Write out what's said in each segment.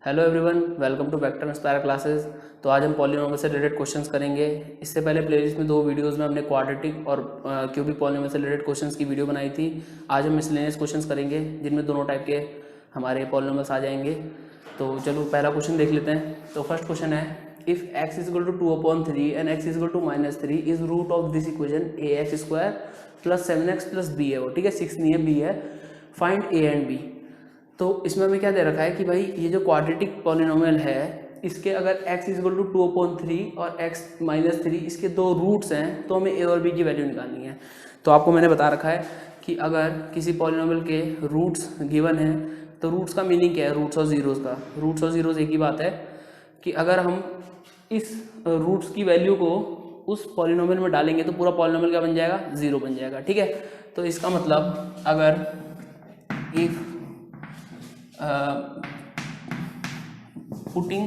Hello everyone, welcome to Vector Inspire classes. तो आज हम पॉलिनोमियल से रिलेटेड क्वेश्चंस करेंगे। इससे पहले प्लेलिस्ट में 2 वीडियोस में हमने क्वाड्रेटिक और क्यूबिक पॉलिनोमियल से रिलेटेड क्वेश्चंस की वीडियो बनाई थी। आज हम मिसलेनियस क्वेश्चंस करेंगे जिनमें दोनों टाइप के हमारे पॉलिनोमियल्स आ जाएंगे। तो चलो पहला क्वेश्चन देख लेते हैं। तो फर्स्ट क्वेश्चन है, if x is equal to 2/3 and x is equal to -3 is root of this equation ax² plus 7x plus b है वो, ठीक है, 6 नहीं है, b है। Find a and b। तो इसमें हमें क्या दे रखा है कि भाई ये जो क्वाड्रेटिक पॉलिनोमियल है इसके अगर x इज इक्वल टू 2/3 और x -3 इसके 2 रूट्स हैं तो हमें a और b की वैल्यू निकालनी है। तो आपको मैंने बता रखा है कि अगर किसी पॉलिनोमियल के रूट्स गिवन हैं तो रूट्स का मीनिंग क्या है, रूट्स और जीरोस का। रूट्स और जीरोस एक ही बात है कि अगर हम इस रूट्स की वैल्यू को उस पॉलिनोमियल में डालेंगे तो पूरा पॉलिनोमियल क्या बन जाएगा, 0 बन जाएगा, ठीक है। तो इसका मतलब अगर if putting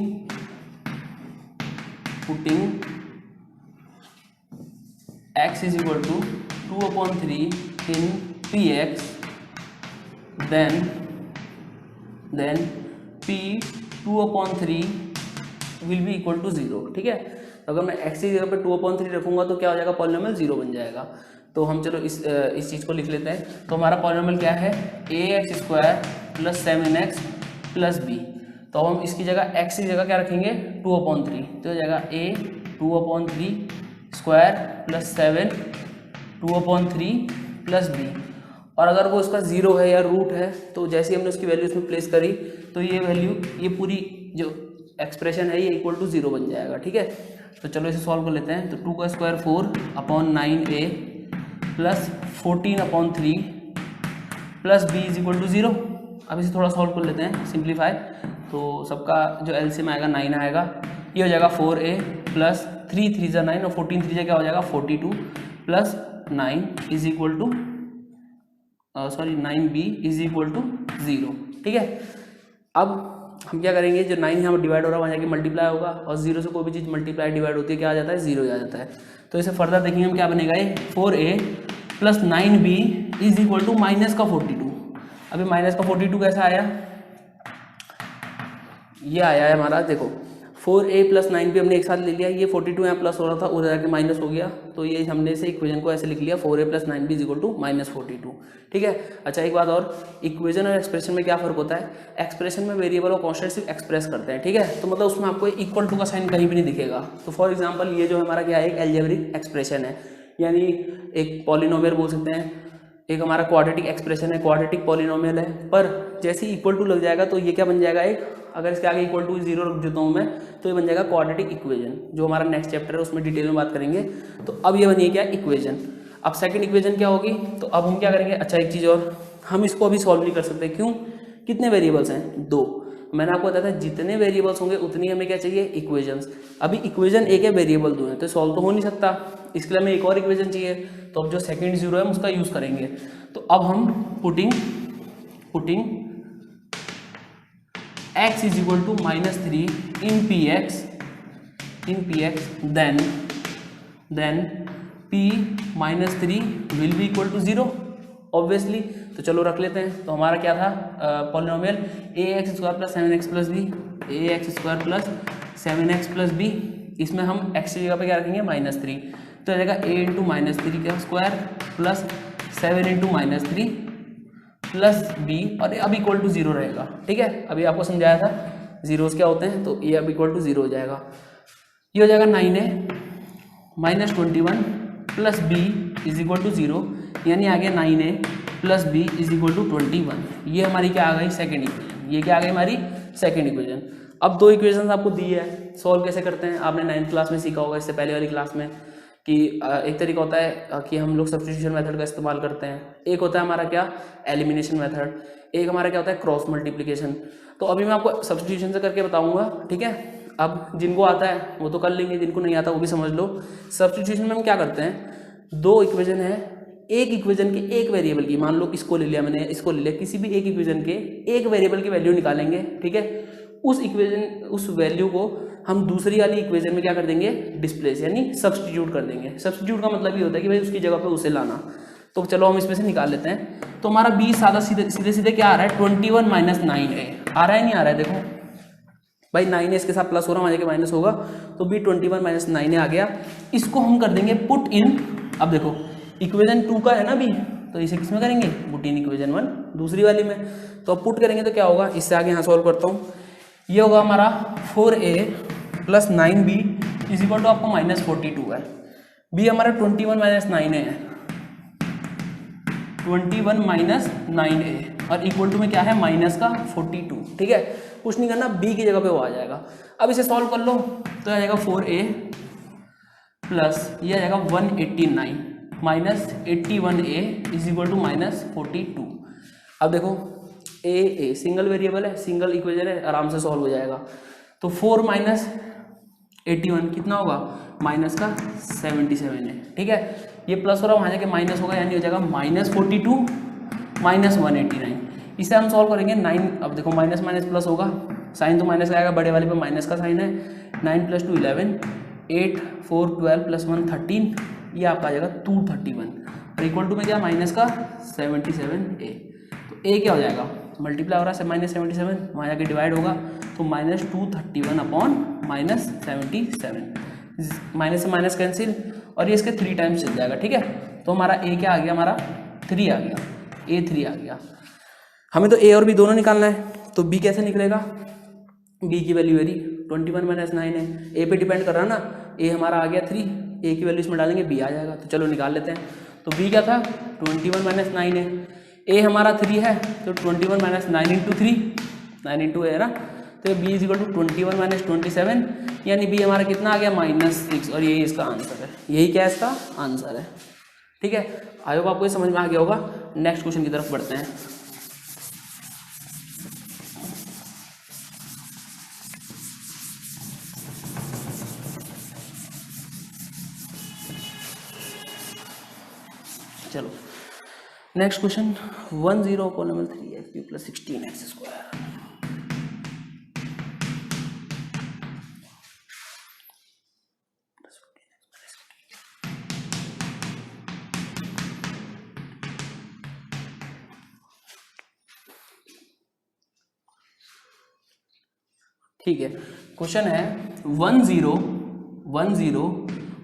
x is equal to 2/3 in px then p 2/3 will be equal to 0, ठीक है। तो अगर मैं x की जगह पे 2/3 रखूंगा तो क्या हो जाएगा, पॉलिनोमियल 0 बन जाएगा। तो हम चलो इस चीज़ को लिख लेते हैं। तो हमारा पॉलिनोमियल क्या है, ax² plus 7x plus b। तो हम इसकी जगह x की जगह क्या रखेंगे, 2/3। तो हो जाएगा a 2/3 square plus 7 2/3 plus b। और अगर वो उसका 0 है या रूट है तो जैसे ही हमने उसकी वैल्यू इसमें प्लेस करी तो ये वैल्यू, ये पूरी जो एक्सप्रेशन है ये इक्वल टू 0 बन जाएगा, ठीक है। तो चलो इसे सॉल्व कर लेते हैं। तो 2 का square 4/9a plus 14/3 plus b is equal to 0। अब इसे थोड़ा सॉल्व कर लेते हैं, सिंप्लीफाई। तो सबका जो एलसीएम आएगा 9 आएगा। ये हो जाएगा 4a प्लस 3 3 जा 9 और 14 3 जा क्या हो जाएगा 42 plus 9 is equal to 9b is equal to 0, ठीक है। अब हम क्या करेंगे, जो 9 यहाँ पर डिवाइड हो रहा है वहाँ जाके मल्टीप्लाई होगा और 0 से कोई भी चीज़ मल्टीप्लाई डिवाइड होती है क्या आ जाता है, 0 आ जाता है। तो इसे फर्दर देखेंगे हम क्या बनेगा, ये 4a plus 9b is equal to minus का 42। अभी माइनस का 42 कैसा आया, ये आया है हमारा, देखो 4a प्लस 9b हमने एक साथ ले लिया, ये 42 यहाँ प्लस हो रहा था उधर जाके माइनस हो गया। तो ये हमने इसे इक्वेशन को ऐसे लिख लिया, 4a plus 9b is equal to -42, ठीक है। अच्छा एक बात और, इक्वेशन और एक्सप्रेशन में क्या फ़र्क होता है, एक्सप्रेशन में वेरिएबल और कॉन्स्टेंट सिर्फ एक्सप्रेस करते हैं, ठीक है। तो मतलब उसमें आपको इक्वल टू का साइन कहीं भी नहीं दिखेगा। तो फॉर एग्जाम्पल ये जो हमारा क्या है, एक एल्जेब्रिक एक्सप्रेशन है, यानी एक पॉलिनोमियल बोल सकते हैं, एक हमारा क्वाड्रेटिक एक्सप्रेशन है, क्वाड्रेटिक पॉलिनोमियल है। पर जैसे ही इक्वल टू लग जाएगा तो ये क्या बन जाएगा, एक अगर इसके आगे इक्वल टू 0 रख देता हूँ मैं तो ये बन जाएगा क्वाड्रेटिक इक्वेशन, जो हमारा नेक्स्ट चैप्टर है उसमें डिटेल में बात करेंगे। तो अब ये बनिए क्या, इक्वेशन। अब सेकंड इक्वेशन क्या होगी, तो अब हम क्या करेंगे, अच्छा एक चीज़ और, हम इसको अभी सॉल्व नहीं कर सकते, क्यों, कितने वेरिएबल्स हैं, 2। मैंने आपको बताया था जितने वेरिएबल्स होंगे उतनी हमें क्या चाहिए, इक्वेशंस। अभी इक्वेशन एक है, वेरिएबल 2 है, तो सॉल्व तो हो नहीं सकता, इसके लिए हमें एक और इक्वेशन चाहिए। तो अब जो सेकंड 0 है हम उसका यूज़ करेंगे। तो अब हम putting x is equal to -3 in px then p -3 will be equal to 0 obviously. तो चलो रख लेते हैं। तो हमारा क्या था polynomial, ax² plus 7x plus b, ax² plus 7x plus b। इसमें हम x की जगह पे क्या रखेंगे, -3। तो आ जाएगा a इंटू -3 का square plus 7 into -3 plus b, और अब इक्वल टू 0 रहेगा, ठीक है। अभी आपको समझाया था जीरोस क्या होते हैं, तो ये अब इक्वल टू 0 हो जाएगा। ये हो जाएगा 9a -21 plus b is equal to 0, यानी आगे 9a plus b is equal to 21। ये हमारी क्या आ गई, सेकेंड इक्वेशन। ये क्या आ गई हमारी सेकेंड इक्वेशन। अब 2 इक्वेशन आपको दी है, सॉल्व कैसे करते हैं आपने 9th क्लास में सीखा होगा, इससे पहले वाली क्लास में, कि एक तरीका होता है कि हम लोग सब्स्टिट्यूशन मेथड का इस्तेमाल करते हैं, एक होता है हमारा क्या, एलिमिनेशन मेथड, एक हमारा क्या होता है, क्रॉस मल्टीप्लिकेशन। तो अभी मैं आपको सब्स्टिट्यूशन से करके बताऊंगा, ठीक है। अब जिनको आता है वो तो कर लेंगे, जिनको नहीं आता वो भी समझ लो। सब्स्टिट्यूशन में हम क्या करते हैं, 2 इक्वेशन है, एक इक्वेशन के एक वेरिएबल की, मान लो इसको ले लिया मैंने, इसको ले लिया, किसी भी एक इक्वेशन के एक वेरिएबल की वैल्यू निकालेंगे, ठीक है। उस इक्वेशन, उस वैल्यू को हम दूसरी वाली इक्वेशन में क्या कर देंगे, डिस्प्लेस यानी सब्स्टिट्यूट कर देंगे। सब्स्टिट्यूट का मतलब ये होता है कि भाई उसकी जगह पे उसे लाना। तो चलो हम इसमें से निकाल लेते हैं। तो हमारा 20 सादा सीधे सीधे क्या आ रहा है, 21 - 9a आ रहा है, नहीं आ रहा है, देखो भाई 9 है, इसके साथ प्लस हो रहा है, वहाँ जाके माइनस होगा, तो बी 21 माइनस 9 आ गया। इसको हम कर देंगे पुट इन, अब देखो इक्वेशन 2 का है ना बी, तो इसे किस में करेंगे, पुट इन इक्वेशन 1 दूसरी वाली में। तो अब पुट करेंगे तो क्या होगा, इससे आगे यहाँ सॉल्व करता हूँ, ये होगा हमारा 4a plus 9b is equal to आपको -42 है। बी हमारा 21 माइनस 9a है, 21 माइनस 9a और इक्वल टू में क्या है माइनस का 42, ठीक है, कुछ नहीं करना, बी की जगह पे वो आ जाएगा। अब इसे सॉल्व कर लो तो आ जाएगा 4a प्लस ये आ जाएगा 189 minus 81a is equal to -42। अब देखो ए सिंगल वेरिएबल है, सिंगल इक्वेशन है, आराम से सॉल्व हो जाएगा। तो 4 माइनस 81 कितना होगा, माइनस का 77 है, ठीक है, ये प्लस हो रहा है, वहाँ जाके माइनस होगा, यानी हो जाएगा -42 माइनस 189। इसे हम सॉल्व करेंगे 9, अब देखो माइनस माइनस प्लस होगा, साइन तो माइनस का आएगा, बड़े वाले पे माइनस का साइन है, 9 + 2 11, 8 4 12 + 1 13, ये आपका आ जाएगा 231 और इक्वल टू में क्या माइनस का 77a। तो a क्या हो जाएगा, मल्टीप्लाई हो रहा है -77, वहाँ जाके डिवाइड होगा तो -231 अपॉन -77, माइनस से माइनस कैंसिल और ये इसके 3 टाइम्स चल जाएगा, ठीक है। तो हमारा a क्या आ गया, हमारा 3 आ गया, a3 आ गया। हमें तो a और b दोनों निकालना है, तो b कैसे निकलेगा, b की वैल्यू वेरी 21 माइनस 9 है, a पे डिपेंड कर रहा है ना, a हमारा आ गया 3, a की वैल्यू इसमें डालेंगे b आ जाएगा, तो चलो निकाल लेते हैं। तो b क्या था 21 माइनस 9 है, a हमारा 3 है, तो 21 माइनस 9 इंटू 3, 9 इंटू है ना, तो b is equal to 21 minus 27, यानी b हमारा कितना आ गया -6 और यही इसका आंसर है, यही क्या इसका आंसर है, ठीक है। आई होप आपको ये समझ में आ गया होगा। नेक्स्ट क्वेश्चन की तरफ बढ़ते हैं। चलो next question 10 polynomial 3x³ + 16x²। ठीक है, क्वेश्चन है 10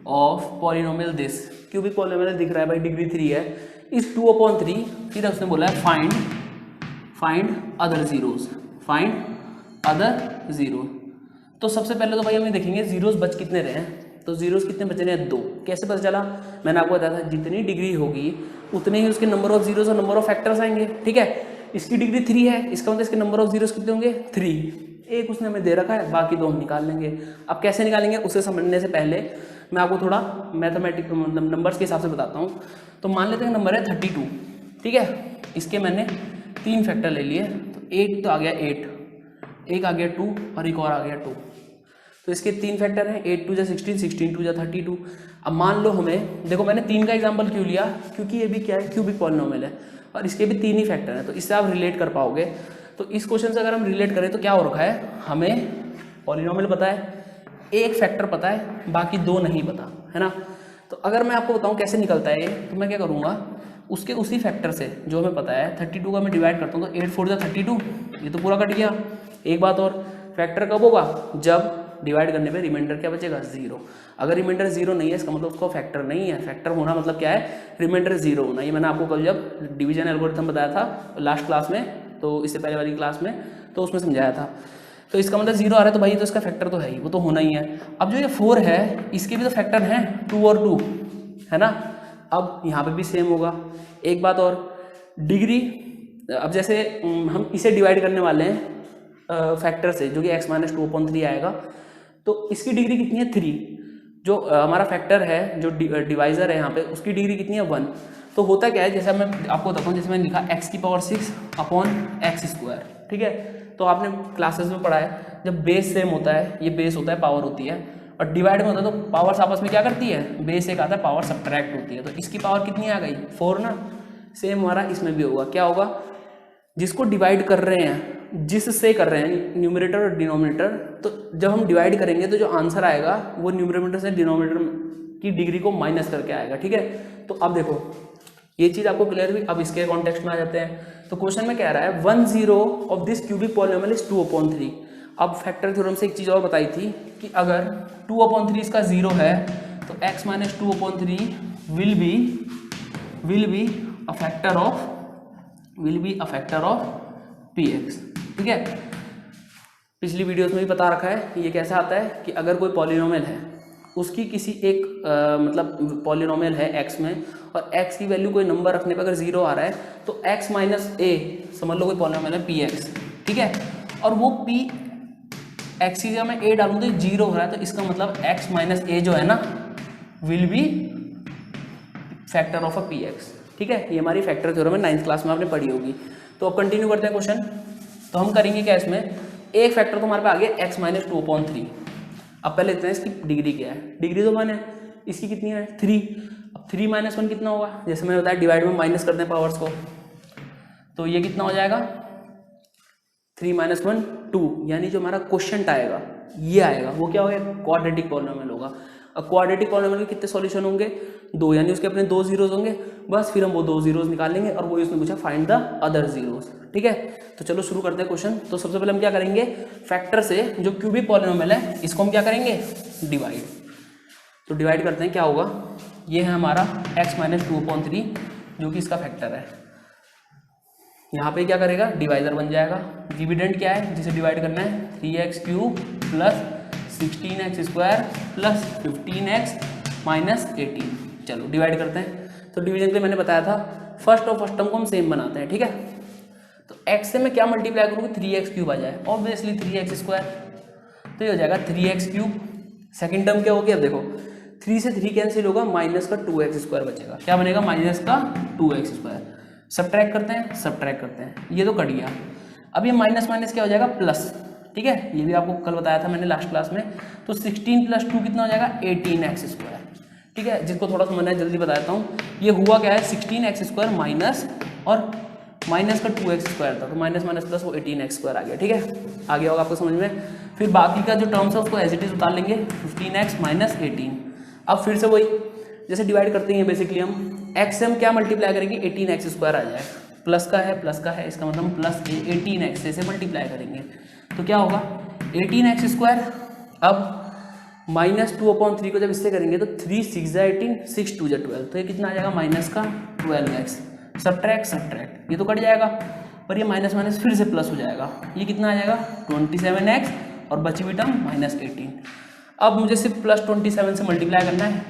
of polynomial this, cubic polynomial दिख रहा है भाई, डिग्री 3 है, इस 2/3, फिर उसने बोला है find other zeros, find other zero. तो सबसे पहले तो भाई हमें देखेंगे जीरोस बच कितने रहे हैं, तो जीरोस कितने बच रहे हैं 2। कैसे पता चला, मैंने आपको बताया था जितनी डिग्री होगी उतने ही उसके नंबर ऑफ जीरोस और नंबर ऑफ फैक्टर्स आएंगे, ठीक है। इसकी डिग्री 3 है, इसका मतलब इसके नंबर ऑफ जीरोस कितने होंगे 3, एक उसने हमें दे रखा है, बाकी 2 हम निकाल लेंगे। अब कैसे निकालेंगे उसे समझने से पहले मैं आपको थोड़ा मैथमेटिक नंबर्स के हिसाब से बताता हूँ। तो मान लेते हैं नंबर है 32, ठीक है, इसके मैंने 3 फैक्टर ले लिए, तो 8 तो आ गया 8, एक आ गया 2 और एक और आ गया 2, तो इसके 3 फैक्टर हैं, 8 2 जा 16, 16 2 जा 32। अब मान लो हमें, देखो मैंने 3 का एग्जाम्पल क्यों लिया, क्योंकि ये भी क्या है क्यूबिक पॉलिनोमियल है और इसके भी 3 ही फैक्टर हैं, तो इससे आप रिलेट कर पाओगे। तो इस क्वेश्चन से अगर हम रिलेट करें तो क्या हो रखा है, हमें पॉलिनोमियल पता है, एक फैक्टर पता है, बाकी 2 नहीं पता, है ना। तो अगर मैं आपको बताऊं कैसे निकलता है ये, तो मैं क्या करूंगा, उसके उसी फैक्टर से जो हमें पता है 32 का मैं डिवाइड करता हूँ, तो 8 4 जा 32, ये तो पूरा कट गया। एक बात और, फैक्टर कब होगा, जब डिवाइड करने पे रिमाइंडर क्या बचेगा 0। अगर रिमाइंडर 0 नहीं है इसका मतलब उसको फैक्टर नहीं है, फैक्टर होना मतलब क्या है, रिमाइंडर 0 होना। ये मैंने आपको कल जब डिवीजन एल्गोरिथम बताया था लास्ट क्लास में, तो इससे पहले वाली क्लास में, तो उसमें समझाया था। तो इसका मतलब 0 आ रहा है तो भाई तो इसका फैक्टर तो है ही, वो तो होना ही है। अब जो ये 4 है इसके भी तो फैक्टर हैं 2 और 2, है ना। अब यहाँ पे भी सेम होगा। एक बात और, डिग्री, अब जैसे हम इसे डिवाइड करने वाले हैं फैक्टर से जो कि x - 2/3 आएगा, तो इसकी डिग्री कितनी है 3, जो हमारा फैक्टर है जो डिवाइजर है यहाँ पे उसकी डिग्री कितनी है 1। तो होता क्या है, जैसे मैं आपको बताता हूँ, जैसे मैंने लिखा x⁴ ठीक है। तो आपने क्लासेस में पढ़ा है जब बेस सेम होता है, ये बेस होता है पावर होती है, और डिवाइड में होता है तो पावर्स आपस में क्या करती है, बेस एक आता है पावर सब्ट्रैक्ट होती है। तो इसकी पावर कितनी आ गई 4 ना, सेम हमारा इसमें भी होगा। क्या होगा, जिसको डिवाइड कर रहे हैं, जिससे कर रहे हैं न्यूमरेटर और डिनोमिनेटर, तो जब हम डिवाइड करेंगे तो जो आंसर आएगा वो न्यूमरेटर से डिनोमिनेटर की डिग्री को माइनस करके आएगा, ठीक है। तो अब देखो ये चीज़ आपको क्लियर हुई। अब इसके कॉन्टेक्स्ट में आ जाते हैं। तो क्वेश्चन में कह रहा है 10 of this cubic polynomial is 2/3। अब फैक्टर थ्योरम से एक चीज़ और बताई थी कि अगर 2/3 इसका 0 है तो x minus 2/3 will be a factor of px। ठीक है, पिछली वीडियोस में भी बता रखा है ये कैसे आता है कि अगर कोई पॉलिनोमियल है उसकी किसी एक मतलब पॉलिनोमियल है x में और x की वैल्यू कोई नंबर रखने पर अगर 0 आ रहा है तो x माइनस a, समझ लो कोई पॉलिनोमियल है px, ठीक है, और वो p x की जगह मैं a डालूँ तो 0 हो रहा है, तो इसका मतलब x माइनस a जो है ना will be factor of a px। ठीक है, ये हमारी फैक्टर थ्योरम है, 9th क्लास में आपने पढ़ी होगी। तो अब कंटिन्यू करते हैं क्वेश्चन। तो हम करेंगे क्या, इसमें एक फैक्टर तो हमारे पास आ गया x माइनस 2/3। अब पहले लेते हैं इसकी डिग्री क्या है। डिग्री तो 1 है, इसकी कितनी है 3। अब 3 माइनस 1 कितना होगा, जैसे मैंने बताया डिवाइड में माइनस करते हैं पावर्स को, तो ये कितना हो जाएगा 3 माइनस 1 2, यानी जो हमारा क्वेश्चन आएगा ये आएगा, वो क्या होगा क्वाड्रेटिक पॉलिनोमियल होगा। अब क्वाड्रेटिक पॉलिनोमियल के कितने सॉल्यूशन होंगे 2, यानी उसके अपने 2 जीरोज होंगे, बस फिर हम वो 2 जीरोज निकाल लेंगे और वो इसने पूछा फाइंड द अदर जीरोज। ठीक है, तो चलो शुरू करते हैं क्वेश्चन। तो सबसे पहले हम क्या करेंगे, फैक्टर से जो क्यूबिक पॉलिनोमियल है इसको हम क्या करेंगे डिवाइड। तो डिवाइड करते हैं, क्या होगा, ये है हमारा x माइनस 2/3 जो कि इसका फैक्टर है। यहाँ पे क्या करेगा डिवाइजर बन जाएगा। डिविडेंड क्या है जिसे डिवाइड करना है 3x³ plus 16x² plus 15x minus 18। चलो डिवाइड करते हैं। तो डिवीजन के लिए मैंने बताया था फर्स्ट और फर्स्ट टर्म को हम सेम बनाते हैं। ठीक है, तो x से मैं क्या मल्टीप्लाई करूँगी 3x³ आ जाए, ऑब्वियसली 3x², तो ये हो जाएगा 3x³। सेकेंड टर्म क्या होगी, अब देखो 3 से 3 कैंसिल होगा, माइनस का 2x² बचेगा। क्या बनेगा माइनस का 2x²। सब्ट्रैक्ट करते हैं, ये तो कट गया। अब ये माइनस माइनस क्या हो जाएगा प्लस। ठीक है, ये भी आपको कल बताया था मैंने लास्ट क्लास में। तो 16 + 2 कितना हो जाएगा 18x²। ठीक है, जिसको थोड़ा समझना है जल्दी बता देता हूँ। ये हुआ क्या है 16x² माइनस और माइनस का 2x² था, तो माइनस माइनस प्लस वो 18x² आ गया। ठीक है, आ गया होगा आपको समझ में। फिर बाकी का जो टर्म्स है उसको एज इट इज उतार लेंगे 15x माइनस 18। अब फिर से वही जैसे डिवाइड करते हैं बेसिकली हम x से हम क्या मल्टीप्लाई करेंगे 18x² आ जाए, प्लस का है इसका मतलब प्लस 18x से मल्टीप्लाई करेंगे तो क्या होगा 18x²। अब माइनस 2/3 को जब इससे करेंगे तो 3 6 × 18 6 2 × 12, तो ये कितना आ जाएगा माइनस का 12x। सब्ट्रैक्ट ये तो कट जाएगा, पर ये माइनस माइनस फिर से प्लस हो जाएगा, ये कितना आ जाएगा 27x और बची हुई टर्म माइनस 18। अब मुझे सिर्फ प्लस 27 से मल्टीप्लाई करना है।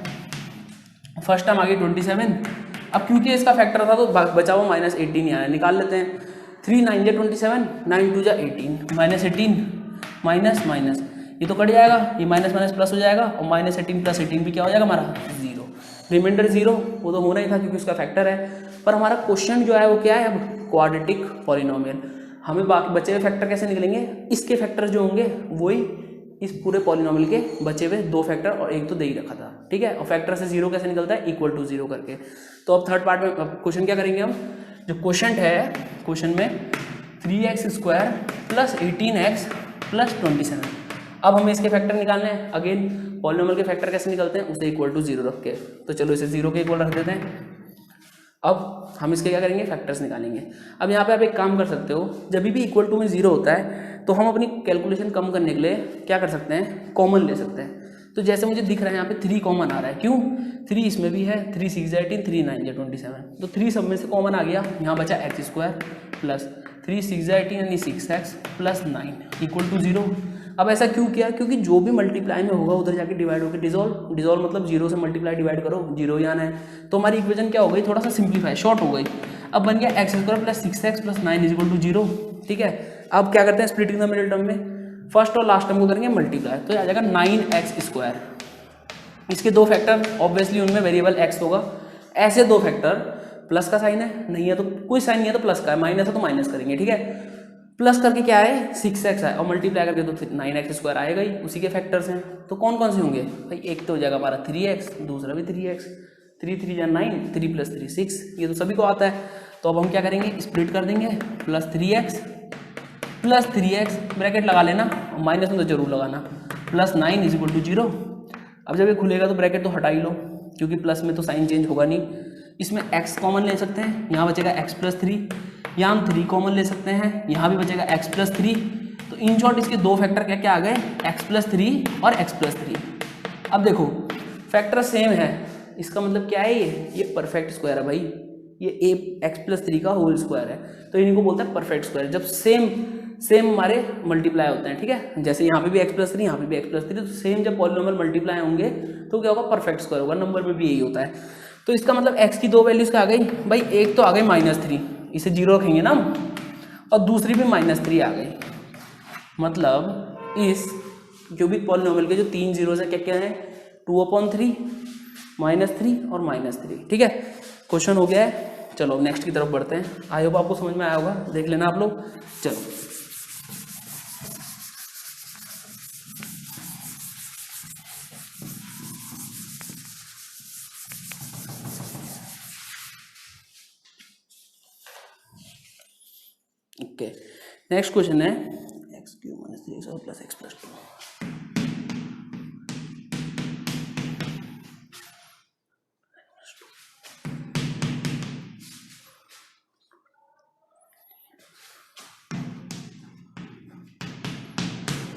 फर्स्ट टर्म आ गई 27, अब क्योंकि इसका फैक्टर था तो बचा हुआ माइनस 18 ही आया, निकाल लेते हैं। 3 9 × 27 9 2 × 18 माइनस 18 माइनस माइनस ये तो कट जाएगा, ये माइनस माइनस प्लस हो जाएगा और माइनस 18 प्लस 18 भी क्या हो जाएगा हमारा 0। रिमाइंडर 0 वो तो होना ही था क्योंकि उसका फैक्टर है। पर हमारा क्वेश्चन जो है वो क्या है अब क्वाड्रेटिक पॉलिनोमियल। हमें बाकी बचे हुए फैक्टर कैसे निकलेंगे, इसके फैक्टर जो होंगे वही इस पूरे पॉलिनोमियल के बचे हुए 2 फैक्टर और एक तो दे ही रखा था। ठीक है, और फैक्टर से 0 कैसे निकलता है इक्वल टू 0 करके। तो अब थर्ड पार्ट में क्वेश्चन क्या करेंगे हम, जो क्वेश्चन है क्वेश्चन में 3x² प्लस 18x प्लस 27। अब हमें इसके फैक्टर निकालने हैं। अगेन पॉलिनोमियल के फैक्टर कैसे निकलते हैं उसे इक्वल टू 0 रख के, तो चलो इसे 0 के इक्वल रख देते हैं। अब हम इसके क्या करेंगे फैक्टर्स निकालेंगे। अब यहाँ पे आप एक काम कर सकते हो, जब भी इक्वल टू में 0 होता है तो हम अपनी कैलकुलेशन कम करने के लिए क्या कर सकते हैं कॉमन ले सकते हैं। तो जैसे मुझे दिख रहा है यहाँ पे 3 कॉमन आ रहा है, क्यों 3 इसमें भी है, 3 6 × 18 3 9 × 27, तो 3 सब में से कॉमन आ गया। यहाँ बचा x² प्लस 3 6 × 18 यानी 6x प्लस 9 इक्वल टू 0। अब ऐसा क्यों किया, क्योंकि जो भी मल्टीप्लाई में होगा उधर जाके डिवाइड होकर डिजोल्व मतलब 0 से मल्टीप्लाई डिवाइड करो 0 ही आना है। तो हमारी इक्वेशन क्या हो गई थोड़ा सा सिंप्लीफाई शॉर्ट हो गई। अब बन गया x² plus 6x plus 9 equal to 0। ठीक है, अब क्या करते हैं स्प्लिटिंग द मिडिल टर्म में फर्स्ट और लास्ट टर्म को करेंगे मल्टीप्लाई, तो आ जाएगा 9x²। इसके 2 फैक्टर ऑब्वियसली उनमें वेरिएबल x होगा। ऐसे 2 फैक्टर प्लस का साइन है, नहीं है तो कोई साइन नहीं है तो प्लस का है, माइनस है तो माइनस करेंगे। ठीक है, प्लस करके क्या है 6x है और मल्टीप्लाई करके तो 9x² आएगा ही, उसी के फैक्टर्स हैं। तो कौन कौन से होंगे भाई, एक तो हो जाएगा हमारा 3x, दूसरा भी 3x, 3 3 = 9, 3 + 3 6, ये तो सभी को आता है। तो अब हम क्या करेंगे स्प्लिट कर देंगे, प्लस 3x ब्रैकेट लगा लेना, माइनस में तो जरूर लगाना, प्लस 9 इक्वल टू 0। अब जब ये खुलेगा तो ब्रैकेट तो हटा ही लो क्योंकि प्लस में तो साइन चेंज होगा नहीं। इसमें x कॉमन ले सकते हैं, यहाँ बचेगा x + 3, यहाँ हम 3 कॉमन ले सकते हैं, यहाँ भी बचेगा x + 3। तो इन शॉर्ट इसके दो फैक्टर क्या क्या आ गए, x+3 और x+3। अब देखो फैक्टर सेम है, इसका मतलब क्या है, ये परफेक्ट स्क्वायर है भाई, ये x+3 का होल स्क्वायर है, तो इनको बोलते हैं परफेक्ट स्क्वायर। जब सेम हमारे मल्टीप्लाई होते हैं, ठीक है, जैसे यहाँ पे भी x+3 यहाँ पे भी x+3, तो सेम जब पॉलिनोमियल मल्टीप्लाई होंगे तो क्या होगा, परफेक्ट स्क्वायर होगा। नंबर में भी यही होता है। तो इसका मतलब x की दो वैल्यूज क्या आ गई भाई, एक तो आ गई -3, इसे 0 रखेंगे ना हम, और दूसरी भी -3 आ गई। मतलब इस क्यूबिक पॉलिनोमियल के जो 3 जीरोस है क्या क्या है, 2/3, -3 और -3। ठीक है, क्वेश्चन हो गया है। चलो नेक्स्ट की तरफ बढ़ते हैं। आई होप आपको समझ में आया होगा, देख लेना आप लोग। चलो ओके, नेक्स्ट क्वेश्चन है x³ - 3x + x+2।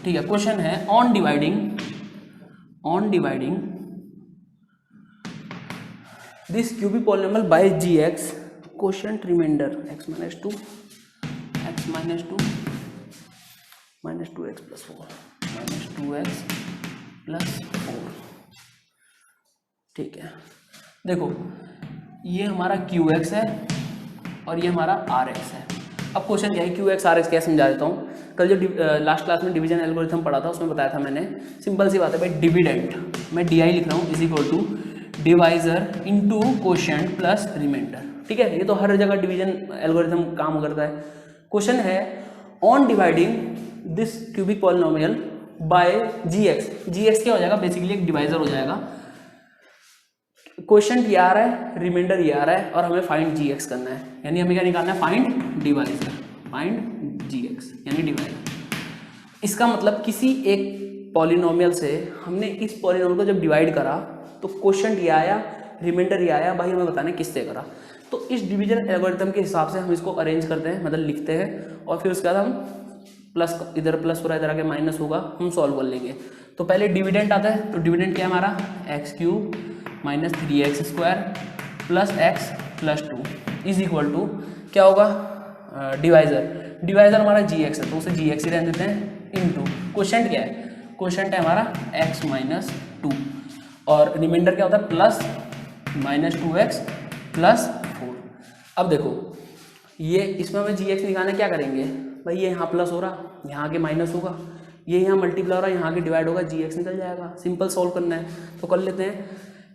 ठीक है, क्वेश्चन है on dividing this cubic polynomial by gx quotient remainder x - 2 -2x + 4 -2x + 4। ठीक है, देखो ये हमारा qx है और ये हमारा rx है। अब क्वेश्चन क्या है, qx rx क्या समझा देता हूँ। कल जो लास्ट क्लास में डिवीजन एल्गोरिथम पढ़ा था उसमें बताया था मैंने, सिंपल सी बात है भाई, डिविडेंट मैं di लिख रहा हूँ = divisor into quotient plus remainder. ठीक है, ये तो हर जगह डिवीजन एल्गोरिथम काम करता है। क्वेश्चन है on dividing this cubic polynomial by gx क्या हो जाएगा, बेसिकली एक डिवाइजर हो जाएगा। क्वोशिएंट ये आ रहा है, रिमाइंडर ये आ रहा है, और हमें फाइंड gx करना है, यानी हमें क्या निकालना है, फाइंड डिवाइजर, फाइंड gx यानी डिवाइजर। इसका मतलब किसी एक पॉलिनोमियल से हमने इस पॉलिनोमियल को जब डिवाइड करा तो क्वोशिएंट ये आया, रिमाइंडर ये आया, भाई हमें बताना है किससे करा। तो इस डिवीजन एल्गोरिथम के हिसाब से हम इसको अरेंज करते हैं, मतलब लिखते हैं, और फिर उसके बाद हम प्लस, इधर प्लस हो रहा है, इधर आके माइनस होगा, हम सॉल्व कर लेंगे। तो पहले डिविडेंट आता है, तो डिविडेंट क्या है हमारा, x³ - 3x² + x + 2 = क्या होगा, डिवाइजर हमारा gx है तो उसे gx ही रहने देते हैं, इनटू क्वोशिएंट क्या है, क्वोशिएंट है हमारा x - 2, और रिमाइंडर क्या होता है, प्लस -2x + 4। अब देखो ये इसमें हमें gx निकालना, क्या करेंगे भाई, ये यहाँ प्लस हो रहा, यहाँ के माइनस होगा, ये यहाँ मल्टीप्लाई हो रहा है, यहाँ के डिवाइड होगा, gx निकल जाएगा। सिंपल सॉल्व करना है तो कर लेते हैं।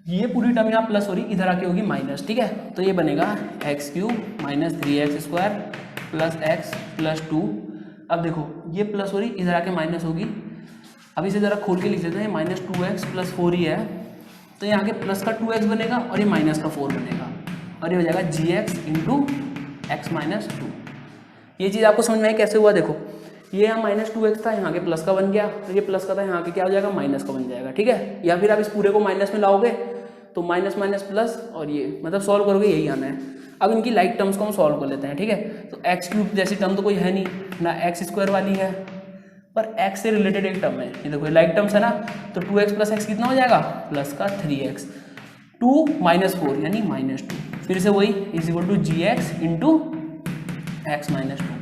ये पूरी टर्म यहाँ प्लस हो रही, इधर आके होगी माइनस। ठीक है, तो ये बनेगा x³ - 3x² + x + 2। अब देखो ये प्लस हो रही, इधर आके माइनस होगी। अब इसे ज़रा खोल के लिख देते हैं, -2x + 4 ही है, तो यहाँ के प्लस का 2x बनेगा और ये माइनस का 4 बनेगा, और ये हो जाएगा gx × x - 2। ये चीज़ आपको समझ में आई कैसे हुआ, देखो ये यहाँ -2x था, यहाँ के प्लस का बन गया, तो ये प्लस का था, यहाँ के क्या हो जाएगा, माइनस का बन जाएगा। ठीक है, या फिर आप इस पूरे को माइनस में लाओगे तो माइनस माइनस प्लस, और ये मतलब सॉल्व करोगे यही आना है। अब इनकी लाइक टर्म्स को हम सॉल्व कर लेते हैं। ठीक है, तो x³ जैसी टर्म तो कोई है नहीं ना, x² वाली है, पर x से रिलेटेड एक टर्म है, ये देखो लाइक टर्म्स है ना, तो 2x + x कितना हो जाएगा, प्लस का 3x, 2 - 4 यानी -2, फिर से वही = gx × x - 2।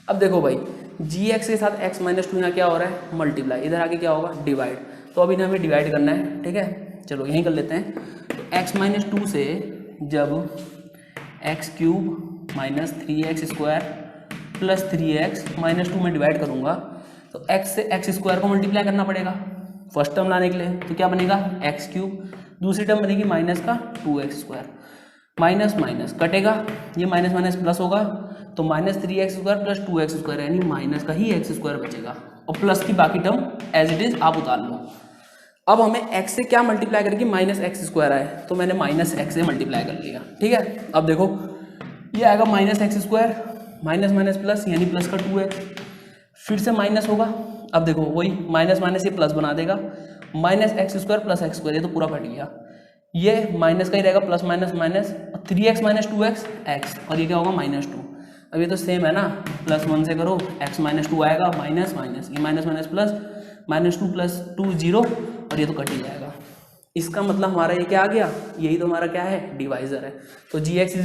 अब देखो भाई gx के साथ x - 2 यहाँ क्या हो रहा है, मल्टीप्लाई, इधर आके क्या होगा, डिवाइड, तो अभी हमें डिवाइड करना है। ठीक है, चलो यहीं कर लेते हैं। तो x - 2 से जब x³ - 3x² + 3x - 2 में डिवाइड करूँगा तो x से x² को मल्टीप्लाई करना पड़ेगा फर्स्ट टर्म लाने के लिए, तो क्या बनेगा, x³, दूसरी टर्म बनेगी माइनस का 2x², माइनस माइनस कटेगा, ये माइनस माइनस प्लस होगा, तो -3x² + 2x² यानी माइनस का ही x² बचेगा, और प्लस की बाकी टर्म एज इट इज आप उतार लो। अब हमें x से क्या मल्टीप्लाई करके -x² आए, तो मैंने -x से मल्टीप्लाई कर लिया। ठीक है, अब देखो ये आएगा -x², माइनस माइनस प्लस यानी प्लस का 2x, फिर से माइनस होगा। अब देखो वही माइनस माइनस ये प्लस बना देगा, -x² + x², ये तो पूरा कट गया, ये माइनस का ही रहेगा, plus minus minus, 3x - 2x x, और ये क्या होगा -2। अब ये तो सेम है ना, +1 से करो x -2 आएगा, माइनस माइनस, ये माइनस माइनस प्लस, -2 + 2 0, और ये तो कट ही जाएगा। इसका मतलब हमारा ये क्या आ गया, यही तो हमारा क्या है, डिवाइजर है। तो gx =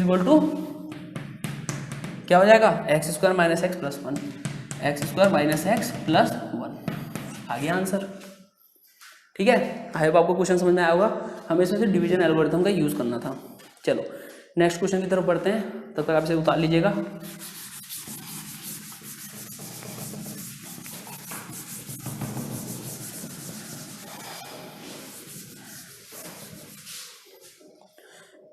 क्या हो जाएगा, x² - x + 1, x² - x + 1, आ गया आंसर। ठीक है, आई होप आपको क्वेश्चन समझ में आया होगा। हमें इसमें से डिवीजन एल्गोरिथम का यूज़ करना था। चलो नेक्स्ट क्वेश्चन की तरफ बढ़ते हैं, तब तक आप इसे उतार लीजिएगा।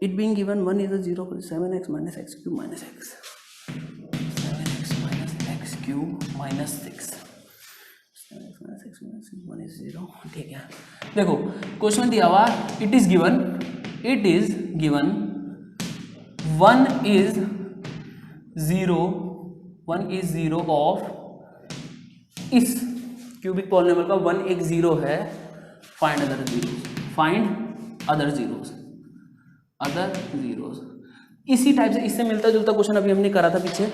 It being given 1 is a 0 for 7x - x³ - x, 7x - x³ - 6, 7x - x - 6, 1 is 0। ठीक है, देखो क्वेश्चन दिया हुआ, it is given 1 is 0 of इस क्यूबिक पॉलिनोमियल का 1 एक 0 है, फाइंड अदर जीरोस, इसी टाइप से इससे मिलता जुलता क्वेश्चन अभी हमने करा था पीछे।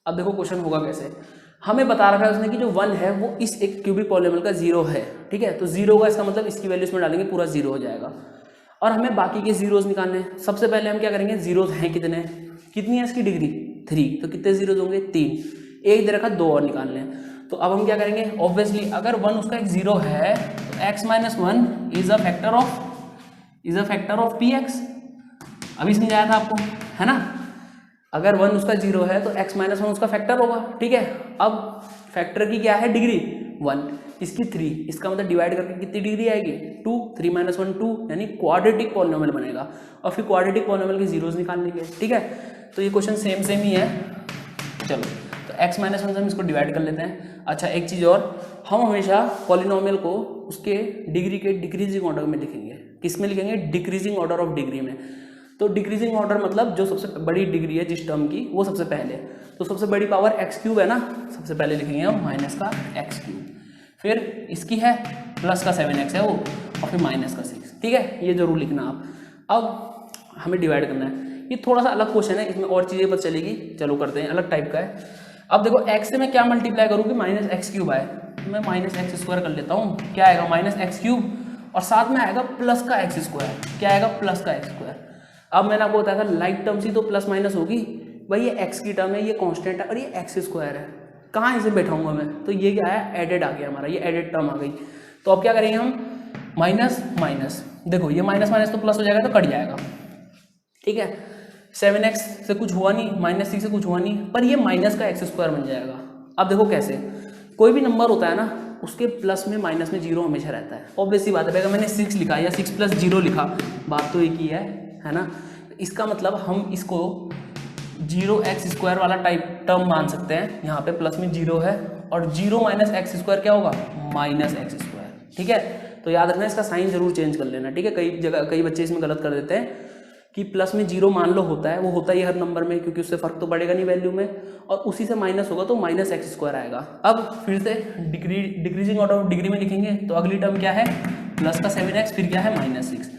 अब देखो क्वेश्चन होगा कैसे, हमें बता रखा है उसने कि जो 1 है वो इस एक क्यूबिक पॉलिनोमियल का 0 है। ठीक है, तो 0 का इसका मतलब इसकी वैल्यू इसमें डालेंगे पूरा 0 हो जाएगा, और हमें बाकी के जीरोस निकालने हैं। सबसे पहले हम क्या करेंगे, जीरोस हैं कितने, कितनी है इसकी डिग्री 3, तो कितने जीरोस होंगे 3, एक दे रखा 2 और निकालने हैं। तो अब हम क्या करेंगे, ऑब्वियसली अगर 1 उसका एक 0 है तो x - 1 is a factor of px। अभी समझाया था आपको, है ना, अगर 1 उसका 0 है तो x - 1 उसका फैक्टर होगा। ठीक है, अब फैक्टर की क्या है डिग्री 1, इसकी 3, इसका मतलब डिवाइड करके कितनी डिग्री आएगी 2, 3 - 1 2, यानी क्वाड्रेटिक पॉलिनोमियल बनेगा, और फिर क्वाड्रेटिक पॉलिनोमियल के जीरोस निकाल लेंगे। ठीक है, तो ये क्वेश्चन सेम ही है। चलो तो x - 1 से हम इसको डिवाइड कर लेते हैं। अच्छा एक चीज़ और, हम हमेशा पॉलिनोमियल को उसके डिग्री के डिक्रीजिंग ऑर्डर में लिखेंगे। किस में लिखेंगे, डिक्रीजिंग ऑर्डर ऑफ डिग्री में। तो डिक्रीजिंग ऑर्डर मतलब जो सबसे बड़ी डिग्री है जिस टर्म की वो सबसे पहले, तो सबसे बड़ी पावर x³ है ना, सबसे पहले लिखेंगे हम माइनस का x³, फिर इसकी है प्लस का 7x है वो, और फिर माइनस का 6। ठीक है, ये जरूर लिखना आप। अब हमें डिवाइड करना है, ये थोड़ा सा अलग क्वेश्चन है, इसमें और चीज़ें पता चलेगी। चलो करते हैं, अलग टाइप का है। अब देखो x से मैं क्या मल्टीप्लाई करूँ कि -x³ आए, तो मैं -x² कर लेता हूँ, क्या आएगा -x³, और साथ में आएगा प्लस का x², क्या आएगा प्लस का x²। अब मैंने आपको बताया था लाइक टर्म्स ही तो प्लस माइनस होगी, भाई ये x की टर्म है, ये कांस्टेंट है, और ये x² है, कहाँ इसे बैठाऊंगा मैं, तो ये क्या है एडेड आ गया हमारा, ये एडेड टर्म आ गई। तो अब क्या करेंगे हम, माइनस माइनस, देखो ये माइनस माइनस तो प्लस हो जाएगा, तो कट जाएगा। ठीक है, 7x से कुछ हुआ नहीं, -6 से कुछ हुआ नहीं, पर ये माइनस का x² बन जाएगा। अब देखो कैसे, कोई भी नंबर होता है ना उसके प्लस में माइनस में 0 हमेशा रहता है, ऑब्वियसली बात है। अगर मैंने 6 लिखा या 6 + 0 लिखा, बात तो एक ही है ना। इसका मतलब हम इसको 0x² वाला टाइप टर्म मान सकते हैं, यहाँ पे प्लस में 0 है, और 0 - x² क्या होगा -x²। ठीक है, तो याद रखना इसका साइन जरूर चेंज कर लेना। ठीक है, कई बच्चे इसमें गलत कर देते हैं कि प्लस में 0 मान लो होता है, वो होता ही हर नंबर में, क्योंकि उससे फर्क तो पड़ेगा नहीं वैल्यू में, और उसी से माइनस होगा तो -x² आएगा। अब फिर से डिक्रीजिंग ऑर्डर ऑफ डिग्री में लिखेंगे, तो अगली टर्म क्या है प्लस का 7x, फिर क्या है -6।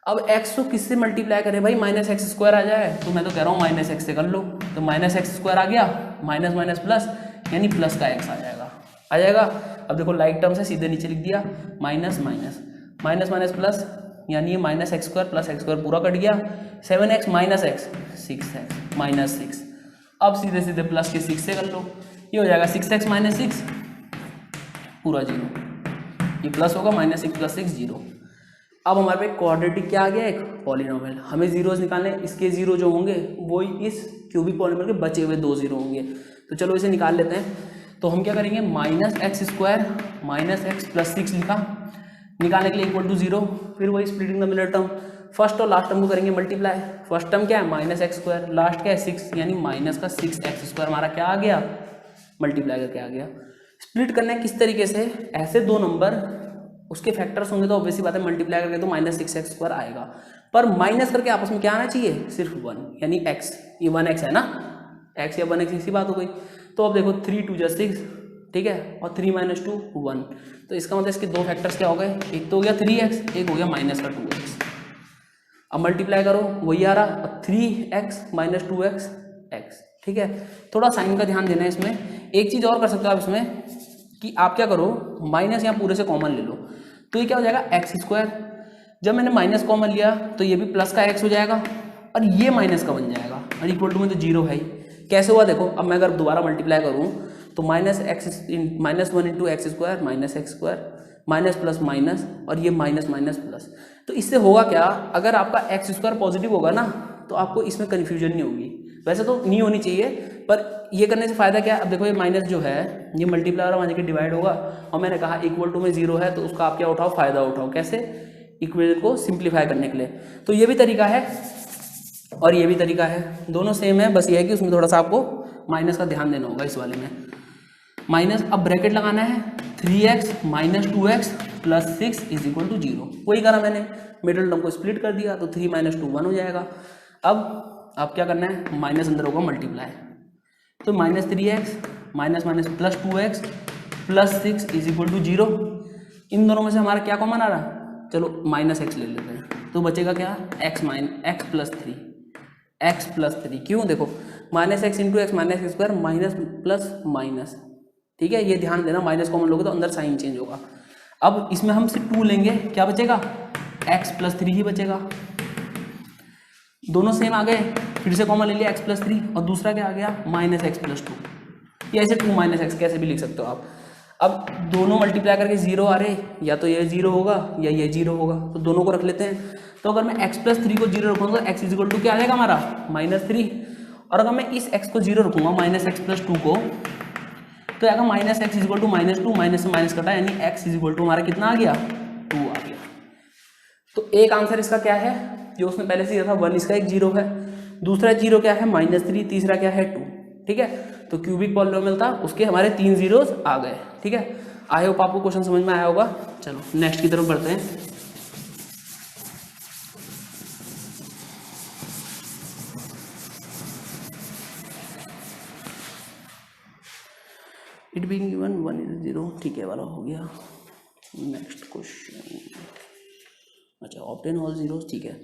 अब x को किससे मल्टीप्लाई करें भाई, -x² आ जाए, तो मैं तो कह रहा हूँ -x से कर लो, तो -x² आ गया, माइनस माइनस प्लस, यानी प्लस का x आ जाएगा। अब देखो लाइक टर्म से सीधे नीचे लिख दिया, minus minus, minus minus plus, यानी ये -x² + x² पूरा कट गया, 7x - x 6x -6। अब सीधे सीधे प्लस के 6 से कर लो, ये हो जाएगा 6x - 6 पूरा 0, ये प्लस होगा, -6 + 6 0। अब हमारे पे क्वाड्रेटिक क्या आ गया, एक पॉलिनोमियल। हमें जीरोस निकालने, इसके 0 जो होंगे वो इस क्यूबिक पॉलिनोमियल के बचे हुए 2 0 होंगे। तो चलो इसे निकाल लेते हैं। तो हम क्या करेंगे, -x² - x + 6 लिखा, निकालने के लिए = 0, फिर वही splitting the middle term, first और लास्ट टर्म को करेंगे मल्टीप्लाई। फर्स्ट टर्म क्या है -x², लास्ट क्या है 6, यानी माइनस का 6x² हमारा क्या आ गया, मल्टीप्लाई करके आ गया। स्प्लिट करना है किस तरीके से, ऐसे दो नंबर उसके फैक्टर्स होंगे तो ऑब्वियसली बात है मल्टीप्लाई करके तो -6x² आएगा, पर माइनस करके आपस में क्या आना चाहिए, सिर्फ 1, यानी x, ये 1x है ना, x या 1x इसी बात हो गई। तो अब देखो 3 × 2 = 6, ठीक है, और 3 - 2 1, तो इसका मतलब इसके दो फैक्टर्स क्या हो गए, एक तो हो गया 3x, एक हो गया -2x। अब मल्टीप्लाई करो, वही आ रहा, 3x - 2x x, ठीक है, थोड़ा साइन का ध्यान देना है इसमें। एक चीज़ और कर सकते हो आप इसमें कि आप क्या करो, माइनस यहाँ पूरे से कॉमन ले लो, तो ये क्या हो जाएगा एक्स स्क्वायर। जब मैंने माइनस कॉमन लिया तो ये भी प्लस का एक्स हो जाएगा और ये माइनस का बन जाएगा और इक्वल टू में तो जीरो है ही। कैसे हुआ देखो, अब मैं अगर दोबारा मल्टीप्लाई करूँ तो -1 into x square minus x square minus plus minus और ये माइनस माइनस प्लस। तो इससे होगा क्या, अगर आपका एक्स स्क्वायर पॉजिटिव होगा ना तो आपको इसमें कन्फ्यूजन नहीं होगी। वैसे तो नहीं होनी चाहिए, पर ये करने से फ़ायदा क्या है, अब देखो ये माइनस जो है ये मल्टीप्लाई और वहाँ जाके डिवाइड होगा और मैंने कहा इक्वल टू में जीरो है तो उसका आप क्या उठाओ, फ़ायदा उठाओ। कैसे, इक्वेशन को सिंप्लीफाई करने के लिए। तो ये भी तरीका है और ये भी तरीका है, दोनों सेम है, बस ये है कि उसमें थोड़ा सा आपको माइनस का ध्यान देना होगा इस वाले में। माइनस, अब ब्रैकेट लगाना है 3x minus 2x plus 6 is equal to 0। वही करा मैंने, मिडिल टर्म को स्प्लिट कर दिया तो 3 माइनस 2 1 हो जाएगा। अब आप क्या करना है, माइनस अंदर होगा मल्टीप्लाई, तो minus 3x minus minus plus 2x plus 6 is equal to 0। इन दोनों में से हमारा क्या कॉमन आ रहा, चलो माइनस x ले लेते हैं, तो बचेगा क्या, x प्लस 3। क्यों, देखो minus x into x minus x square minus plus minus, ठीक है, ये ध्यान देना, माइनस कॉमन लोगे तो अंदर साइन चेंज होगा। अब इसमें हम सिर्फ 2 लेंगे, क्या बचेगा, x प्लस 3 ही बचेगा। दोनों सेम आ गए, फिर से कॉमन ले लिया x प्लस 3 और दूसरा क्या आ गया, माइनस एक्स प्लस 2। ये ऐसे 2 माइनस एक्स कैसे भी लिख सकते हो आप। अब दोनों मल्टीप्लाई करके 0 आ रहे, या तो ये 0 होगा या ये 0 होगा, तो दोनों को रख लेते हैं। तो अगर मैं x प्लस 3 को 0 रखूँगा तो x इज इक्वल टू क्या आ जाएगा हमारा, -3। और अगर मैं इस x को 0 रखूँगा माइनस एक्स प्लस 2 को, तो आएगा minus x is equal to -2, minus से माइनस कटा यानी x इज इक्वल टू हमारा कितना आ गया, 2 आ गया। तो एक आंसर इसका क्या है, जो उसने पहले से दिया था 1, इसका एक 0 है, दूसरा 0 क्या है -3, तीसरा क्या है 2, ठीक है। तो क्यूबिक पॉलिनोमियल था, उसके हमारे 3 जीरोस आ गए, ठीक है। आई होप आपको क्वेश्चन समझ में आया होगा। चलो नेक्स्ट की तरफ बढ़ते हैं। इट बीइंग गिवन 1 is 0, ठीक है, वाला हो गया। नेक्स्ट क्वेश्चन, अच्छा ऑब्टेन ऑल जीरोस, ठीक है।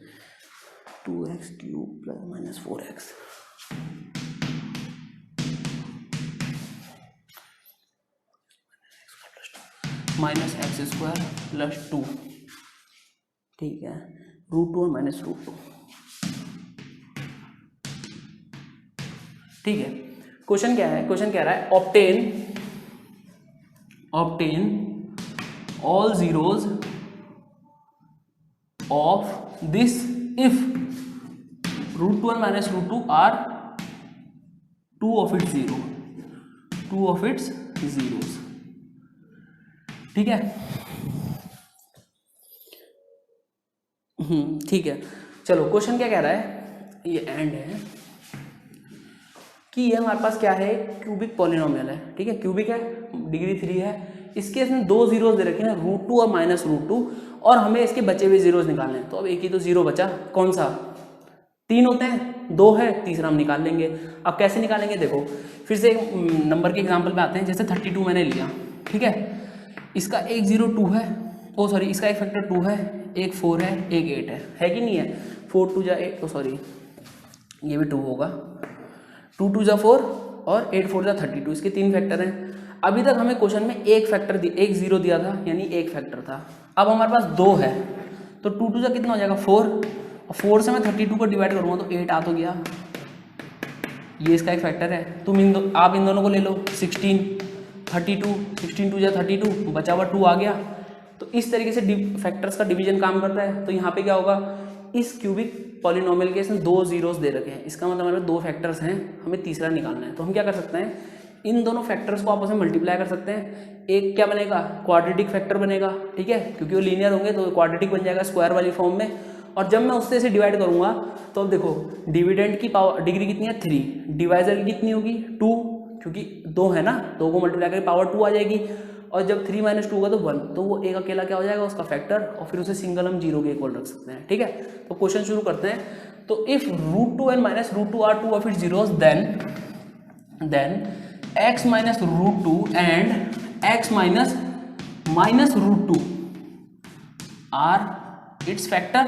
2x cube plus minus 4x minus x square plus 2, ठीक है, √2 और माइनस √2, ठीक है। क्वेश्चन क्या है, क्वेश्चन कह रहा है obtain all zeros of this if √2 और minus √2 are 2 of its zeros, ठीक है। ठीक है, चलो क्वेश्चन क्या कह रहा है, ये एंड है कि ये हमारे पास क्या है, क्यूबिक पॉलिनोमियल है, ठीक है, क्यूबिक है, डिग्री 3 है, इसके इसमें 2 जीरोस दे रखे हैं, √2 और माइनस √2, और हमें इसके बचे हुए जीरोस निकालने हैं। तो अब एक ही तो जीरो बचा, कौन सा, 3 होते हैं, 2 है, तीसरा हम निकाल लेंगे। अब कैसे निकालेंगे, देखो फिर से नंबर के एग्जाम्पल पे आते हैं। जैसे 32 मैंने लिया, ठीक है, इसका एक 0 2 है, ओ सॉरी इसका एक फैक्टर 2 है, एक 4 है, एक 8 है कि नहीं है, 4 2 जा 8, ओ सॉरी ये भी 2 होगा, 2 2 जा 4 और 8 4 जा 32, इसके 3 फैक्टर हैं। अभी तक हमें क्वेश्चन में एक फैक्टर एक 0 दिया था, यानी एक फैक्टर था। अब हमारे पास 2 है, तो 2 2 जा कितना हो जाएगा 4, और 4 से मैं 32 को डिवाइड करूँगा तो 8 आ तो गया, ये इसका एक फैक्टर है। आप इन दोनों को ले लो, 16 32, 16 2 जा 32, बचा हुआ 2 आ गया। तो इस तरीके से फैक्टर्स का डिवीजन काम करता है। तो यहाँ पे क्या होगा, इस क्यूबिक पॉलिनोमियल के इसमें 2 जीरोस दे रखे हैं, इसका मतलब हमारे 2 फैक्टर्स हैं, हमें तीसरा निकालना है। तो हम क्या कर सकते हैं, इन दोनों फैक्टर्स को आपस में मल्टीप्लाई कर सकते हैं। एक क्या बनेगा, क्वाड्रेटिक फैक्टर बनेगा, ठीक है, क्योंकि वो लीनियर होंगे तो क्वाड्रेटिक बन जाएगा स्क्वायर वाली फॉर्म में। और जब मैं उससे डिवाइड करूँगा तो अब देखो डिविडेंड की पावर डिग्री कितनी है 3, डिवाइजर की कितनी होगी 2, क्योंकि 2 है ना, 2 को मल्टीप्लाई करके पावर 2 आ जाएगी। और जब 3 - 2 होगा तो 1, तो वो एक अकेला क्या हो जाएगा उसका फैक्टर, और फिर उसे सिंगल हम 0 के इक्वल रख सकते हैं, ठीक है। तो क्वेश्चन शुरू करते हैं। तो if √2 and minus √2 are 2 of its zeros, then x minus √2 and x minus √2 are its factor.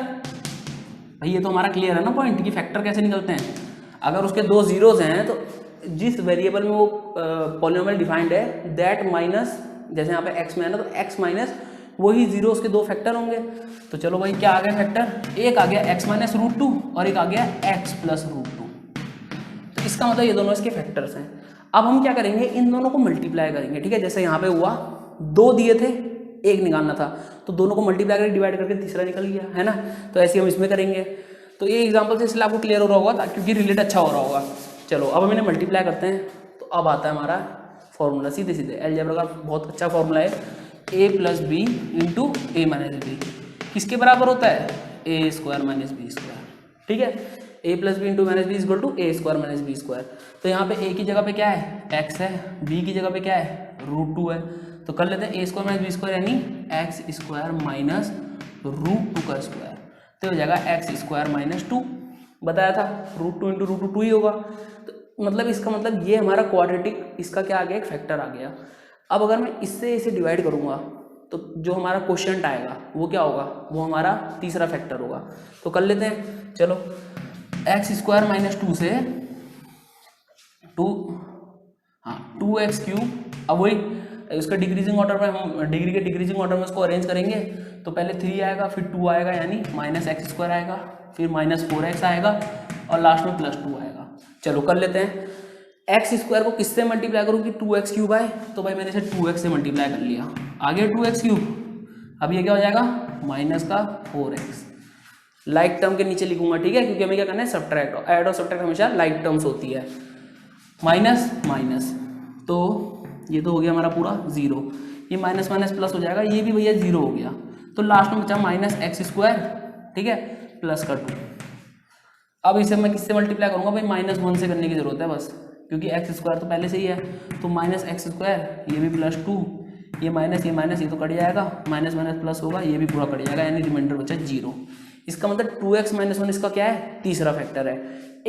भाई ये तो हमारा क्लियर है ना पॉइंट कि फैक्टर कैसे निकलते हैं। अगर उसके 2 जीरोस हैं तो जिस वेरिएबल में वो पॉलिनोमियल डिफाइंड है दैट माइनस, जैसे यहाँ पे x में है ना, तो x माइनस वही 0 उसके दो फैक्टर होंगे। तो चलो भाई क्या आ गया फैक्टर, एक आ गया x माइनस रूट 2 और एक आ गया x प्लस रूट 2। तो इसका मतलब ये दोनों इसके फैक्टर्स हैं। अब हम क्या करेंगे, इन दोनों को मल्टीप्लाई करेंगे, ठीक है। जैसे यहाँ पे हुआ 2 दिए थे, एक निकालना था, तो दोनों को मल्टीप्लाई करके डिवाइड करके तीसरा निकल गया, है ना। तो ऐसे हम इसमें करेंगे। तो ये एग्जाम्पल से इसलिए आपको क्लियर हो रहा होगा क्योंकि रिलेट अच्छा हो रहा होगा। चलो अब हम इन्हें मल्टीप्लाई करते हैं, तो अब आता है हमारा फॉर्मूला सीधे सीधे। अलजेब्रा का बहुत अच्छा फॉर्मूला है, a plus B into A minus B किसके बराबर होता है, A square minus B square, ठीक है। a plus B into minus B equal to A square minus B square. तो यहाँ पे a की जगह पे क्या है, x है, b की जगह पे क्या है, रूट 2 है। तो कर लेते हैं ए स्क्वायर माइनस बी स्क्वायर यानी एक्स स्क्वायर माइनस रूट 2 का स्क्वायर, तो हो जाएगा एक्स स्क्वायर माइनस 2। बताया था रूट 2 इंटू रूट 2 ही होगा। तो मतलब इसका मतलब ये हमारा क्वाड्रेटिक, इसका क्या आ गया, एक फैक्टर आ गया। अब अगर मैं इससे इसे डिवाइड करूँगा तो जो हमारा क्वोशिएंट आएगा वो क्या होगा, वो हमारा तीसरा फैक्टर होगा। तो कर लेते हैं, चलो एक्स स्क्वायर माइनस 2 से 2x क्यूब। अब वही इसका डिक्रीजिंग ऑर्डर में, हम डिग्री के डिक्रीजिंग ऑर्डर में उसको अरेंज करेंगे। तो पहले 3 आएगा, फिर 2 आएगा यानी माइनस एक्स स्क्वायर आएगा, फिर माइनस 4x आएगा और लास्ट में प्लस 2 आएगा। चलो कर लेते हैं, एक्स स्क्वायर को किससे मल्टीप्लाई करूँ कि 2x क्यूब आए, तो भाई मैंने इसे 2x से मल्टीप्लाई कर लिया, आगे 2x क्यूब। अब ये क्या हो जाएगा, माइनस का 4x। लाइक टर्म के नीचे लिखूंगा, ठीक है, क्योंकि हमें क्या करना है, सब्ट्रैक्ट। ऐड और सब्ट्रैक्ट हमेशा लाइक टर्म्स होती है। माइनस माइनस, तो ये तो हो गया हमारा पूरा 0, ये माइनस माइनस प्लस हो जाएगा, ये भी भैया 0 हो गया। तो लास्ट में बचा माइनस एक्स स्क्वायर, ठीक है, प्लस का 2। अब इसे मैं किससे मल्टीप्लाई करूँगा भाई, -1 से करने की जरूरत है बस, क्योंकि एक्स स्क्वायर तो पहले से ही है। तो माइनस एक्स स्क्वायर, ये भी प्लस 2, ये माइनस ये तो कट जाएगा, माइनस माइनस प्लस होगा, ये भी पूरा कट जाएगा, यानी रिमाइंडर बचा 0। इसका मतलब 2x माइनस 1 इसका क्या है, तीसरा फैक्टर है।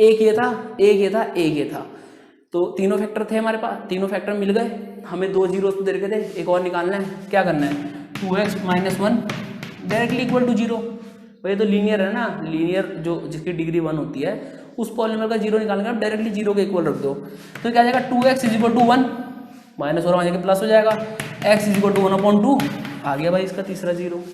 एक ये था, एक ये था, एक ये था, तो तीनों फैक्टर थे हमारे पास, तीनों फैक्टर मिल गए। हमें 2 जीरो तो दे रखे थे, एक और निकालना है। क्या करना है, 2x minus 1 directly equal to 0। भाई तो लीनियर है ना, लीनियर जो जिसकी डिग्री 1 होती है उस पॉलीनोमियल का 0 निकालने का डायरेक्टली 0 के इक्वल रख दो। तो क्या आ जाएगा, 2x is equal to 1, minus और वहाँ जाके प्लस हो जाएगा, x इज इक्वल टू 1/2। आ गया भाई इसका तीसरा 0।